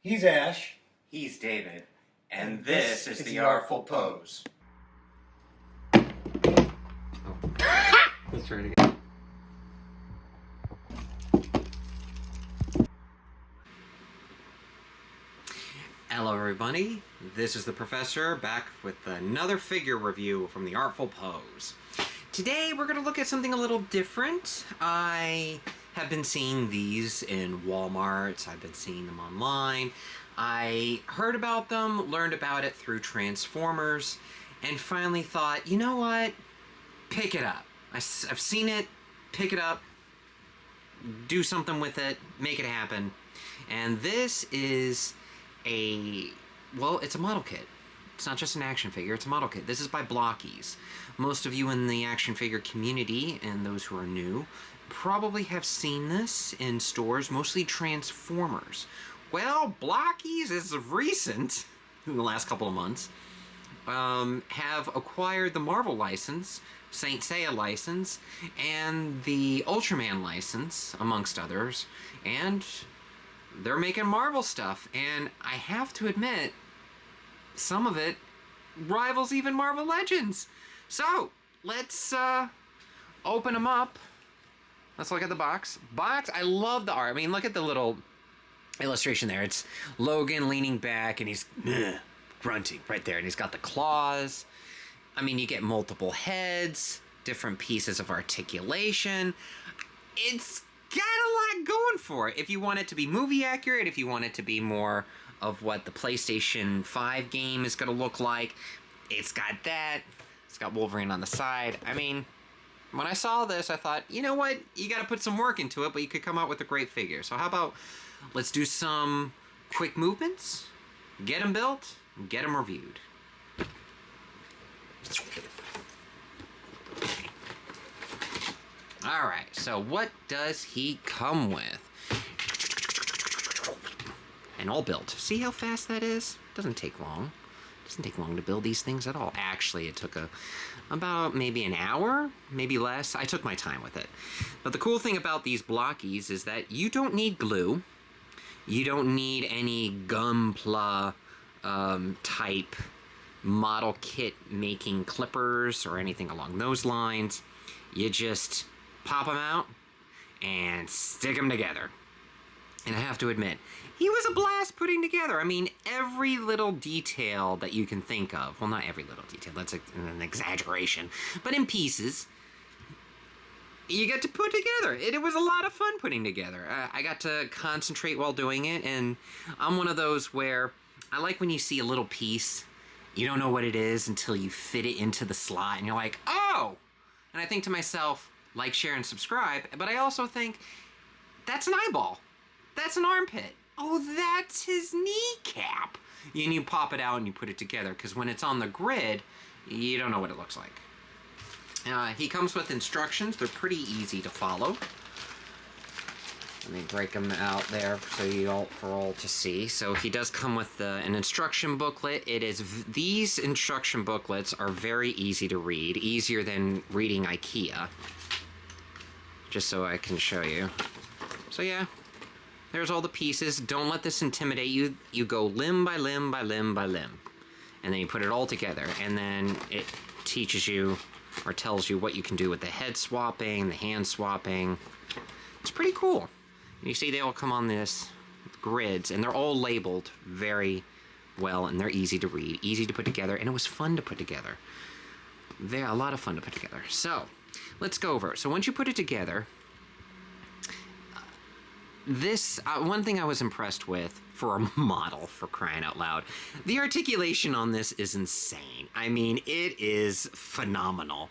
He's Ash. He's David. And this is the Artful Pose. Let's try it again. Hello everybody, this is the Professor back with another figure review from the Artful Pose. Today we're going to look at something a little different. I have been seeing these in Walmart, I've been seeing them online. I heard about them, learned about it through Transformers, and finally thought, you know what, pick it up. I've seen it, pick it up, do something with it, make it happen. And this is it's a model kit. It's not just an action figure, it's a model kit. This is by Blockies. Most of you in the action figure community, and those who are new, probably have seen this in stores, mostly Transformers. Well, Blockies, as of recent, in the last couple of months, have acquired the Marvel license, Saint Seiya license, and the Ultraman license, amongst others, and they're making Marvel stuff, and I have to admit, some of it rivals even Marvel Legends. So, let's open them up. Let's look at the box. I love the art. I mean, look at the little illustration there. It's Logan leaning back, and he's grunting right there, and he's got the claws. I mean, you get multiple heads, different pieces of articulation. It's got a lot going for it. If you want it to be movie accurate, if you want it to be more of what the PlayStation 5 game is going to look like, it's got that. It's got Wolverine on the side. I mean, when I saw this, I thought, you know what? You got to put some work into it, but you could come out with a great figure. So how about let's do some quick movements, get them built, get them reviewed. Alright, so what does he come with? And all built. See how fast that is? Doesn't take long. Doesn't take long to build these things at all. Actually, it took about maybe an hour, maybe less. I took my time with it. But the cool thing about these Blockies is that you don't need glue. You don't need any Gunpla type model kit making clippers or anything along those lines. You just pop them out and stick them together. And I have to admit, he was a blast putting together. I mean, every little detail that you can think of, well, not every little detail, that's an exaggeration, but in pieces, you get to put together. It was a lot of fun putting together. I got to concentrate while doing it, and I'm one of those where I like when you see a little piece, you don't know what it is until you fit it into the slot, and you're like, oh! And I think to myself, like, share, and subscribe, but I also think, that's an eyeball. That's an armpit. Oh, that's his kneecap. And you pop it out and you put it together, because when it's on the grid, you don't know what it looks like. He comes with instructions. They're pretty easy to follow. Let me break them out there for all to see. So he does come with an instruction booklet. These instruction booklets are very easy to read, easier than reading IKEA. Just so I can show you. So yeah, there's all the pieces. Don't let this intimidate you. You go limb by limb by limb by limb. And then you put it all together. And then it teaches you or tells you what you can do with the head swapping, the hand swapping. It's pretty cool. And you see they all come on this grids, and they're all labeled very well, and they're easy to read, easy to put together, and it was fun to put together. They're a lot of fun to put together. So, let's go over it. So once you put it together, one thing I was impressed with for a model, for crying out loud, the articulation on this is insane. I mean, it is phenomenal.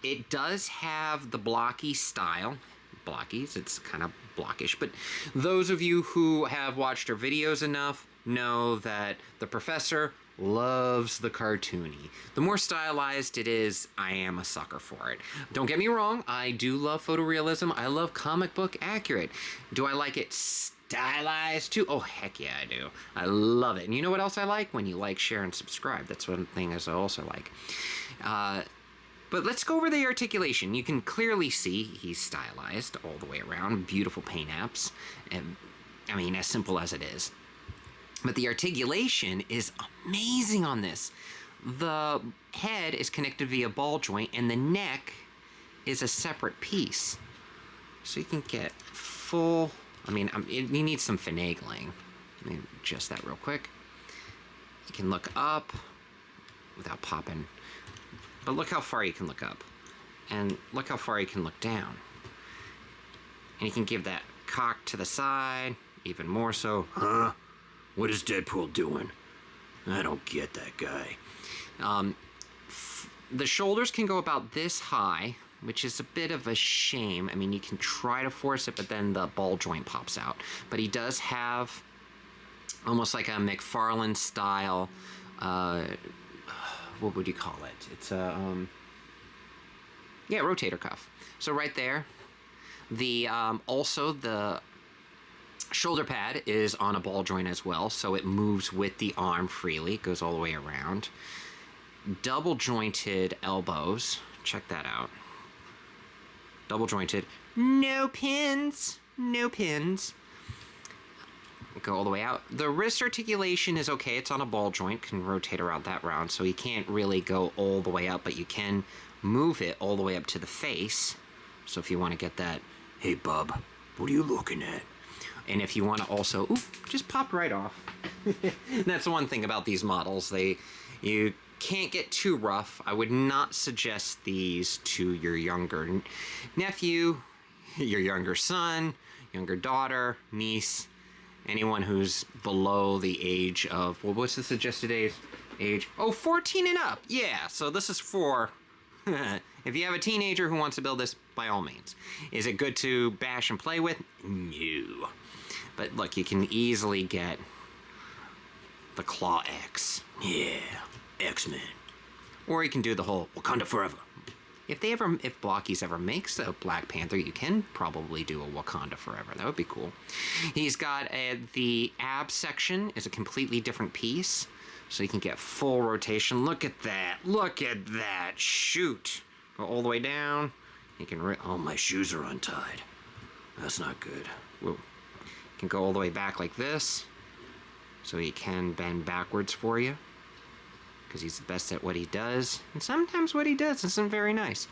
It does have the blocky style. Blockies, it's kind of blockish, but those of you who have watched our videos enough know that the Professor loves the cartoony. The more stylized it is, I am a sucker for it. Don't get me wrong, I do love photorealism. I love comic book accurate. Do I like it stylized too? Oh, heck yeah, I do. I love it. And you know what else I like? When you like, share, and subscribe. That's one thing I also like. But let's go over the articulation. You can clearly see he's stylized all the way around. Beautiful paint apps. And, I mean, as simple as it is. But the articulation is amazing on this. The head is connected via ball joint, and the neck is a separate piece. So you can get full, I mean, you need some finagling. Let me adjust that real quick. You can look up without popping, but look how far you can look up. And look how far you can look down. And you can give that cock to the side, even more so. Huh? What is Deadpool doing? I don't get that guy. The shoulders can go about this high, which is a bit of a shame. I mean, you can try to force it, but then the ball joint pops out. But he does have almost like a McFarlane style, what would you call it? It's a, yeah, rotator cuff. So right there, the, also the shoulder pad is on a ball joint as well, so it moves with the arm freely. It goes all the way around. Double jointed elbows. Check that out. Double jointed. No pins. No pins. Go all the way out. The wrist articulation is okay. It's on a ball joint. Can rotate around that round, so you can't really go all the way up, but you can move it all the way up to the face. So if you want to get that, Hey, bub, what are you looking at? and if you want to also, just pop right off. That's one thing about these models. You can't get too rough. I would not suggest these to your younger nephew, your younger son, younger daughter, niece, anyone who's below the age of, well, what's the suggested age? Oh, 14 and up. Yeah, so this is for, if you have a teenager who wants to build this, by all means. Is it good to bash and play with? No. But look, you can easily get the Claw X. Yeah, X-Men. Or you can do the whole Wakanda Forever. If Blockies ever makes a Black Panther, you can probably do a Wakanda Forever. That would be cool. He's got the ab section is a completely different piece, so you can get full rotation. Look at that! Look at that! Shoot! Go all the way down. You can Oh, my shoes are untied. That's not good. whoa. You can go all the way back like this, so he can bend backwards for you, because he's the best at what he does, and sometimes what he does isn't very nice.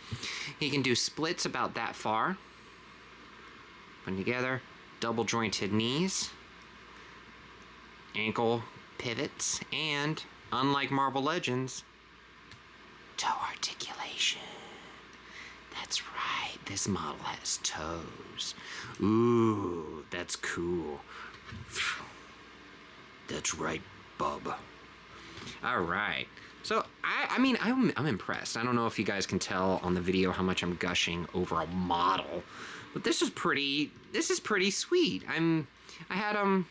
He can do splits about that far. Put together, double jointed knees, ankle pivots, and, unlike Marvel Legends, toe articulation. That's right, this model has toes. Ooh, that's cool. That's right, bub. All right. So, I mean, I'm impressed. I don't know if you guys can tell on the video how much I'm gushing over a model, but this is pretty sweet. I had them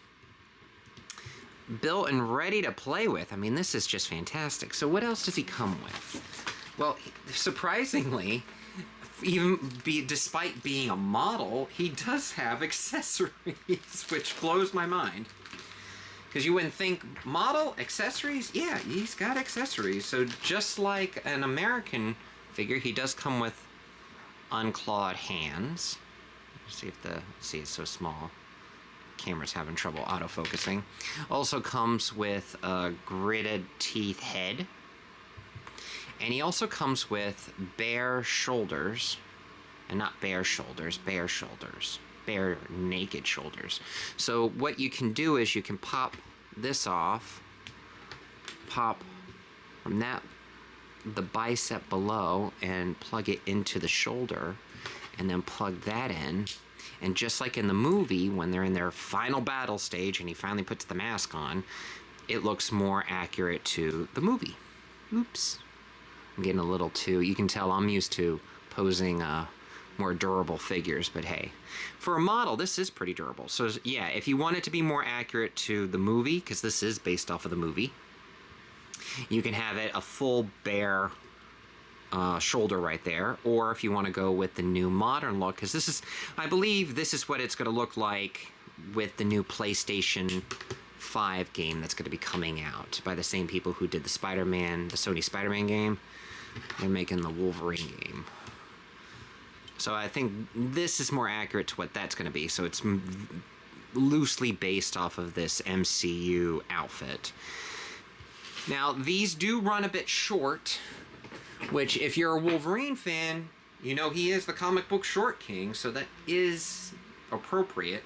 built and ready to play with. I mean, this is just fantastic. So what else does he come with? Well, surprisingly, despite being a model, he does have accessories, which blows my mind. Because you wouldn't think, model, accessories? Yeah, he's got accessories. So just like an American figure, he does come with unclawed hands. See, it's so small. Camera's having trouble autofocusing. Also comes with a gritted teeth head. And he also comes with bare shoulders. And not bare shoulders, bare shoulders. Bare naked shoulders. So what you can do is you can pop this off, pop from the bicep below, and plug it into the shoulder, and then plug that in. And just like in the movie, when they're in their final battle stage and he finally puts the mask on, it looks more accurate to the movie. Oops. I'm getting a little too, you can tell I'm used to posing more durable figures, but hey, for a model, this is pretty durable. So yeah, if you want it to be more accurate to the movie, because this is based off of the movie, you can have it a full bare shoulder right there. Or if you want to go with the new modern look, because this is, I believe this is what it's going to look like with the new PlayStation 5 game that's going to be coming out by the same people who did the Sony Spider-Man game. They're making the Wolverine game. So I think this is more accurate to what that's going to be. So it's loosely based off of this MCU outfit. Now, these do run a bit short, which if you're a Wolverine fan, you know he is the comic book short king, so that is appropriate.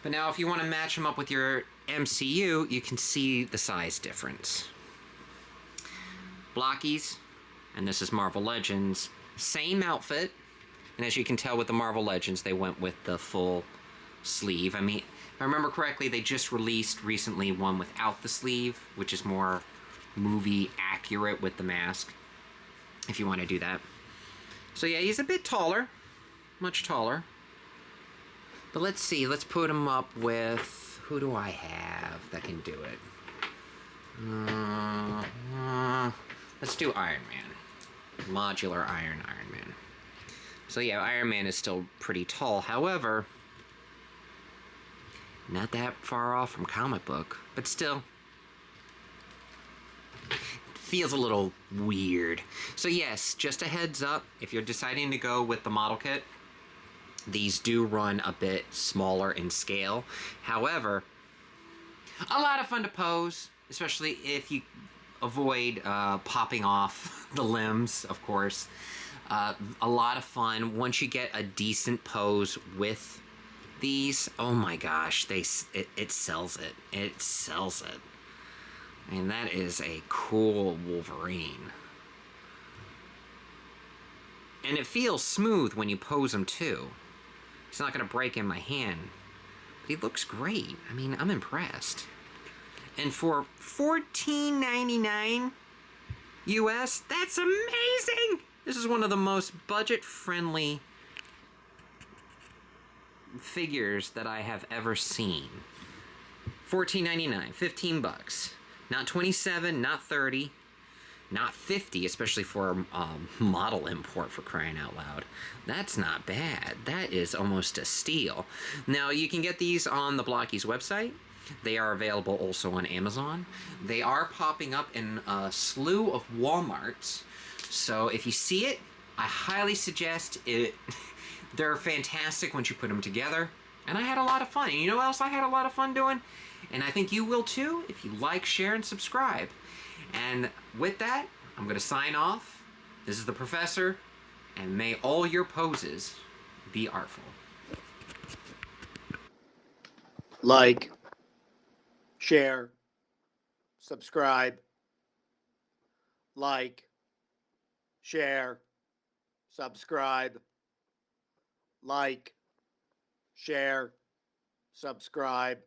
But now if you want to match him up with your MCU, you can see the size difference. Blockies, and this is Marvel Legends, same outfit, and as you can tell with the Marvel Legends, they went with the full sleeve. I mean, if I remember correctly, they just released recently one without the sleeve, which is more movie accurate with the mask, if you want to do that. So yeah, he's a bit taller, much taller. But let's see, let's put him up with, who do I have that can do it? Let's do Iron Man. Modular Iron Man. So yeah, Iron Man is still pretty tall. However, not that far off from comic book, but still feels a little weird. So yes, just a heads up, if you're deciding to go with the model kit, these do run a bit smaller in scale. However, a lot of fun to pose, especially if you avoid popping off the limbs, of course. A lot of fun once you get a decent pose with these. Oh my gosh, it sells it. It sells it. I mean, that is a cool Wolverine. And it feels smooth when you pose him too. It's not going to break in my hand. But he looks great. I mean, I'm impressed. And for $14.99 US, that's amazing! This is one of the most budget-friendly figures that I have ever seen. $14.99, 15 bucks. Not 27, not 30, not 50, especially for a model import, for crying out loud. That's not bad. That is almost a steal. Now, you can get these on the Blockies website. They are available also on Amazon. They are popping up in a slew of Walmarts. So if you see it, I highly suggest it. They're fantastic once you put them together. And I had a lot of fun. And you know what else I had a lot of fun doing? And I think you will too, if you like, share, and subscribe. And with that, I'm going to sign off. This is the Professor, and may all your poses be artful. Like, share, subscribe, like, share, subscribe, like, share, subscribe.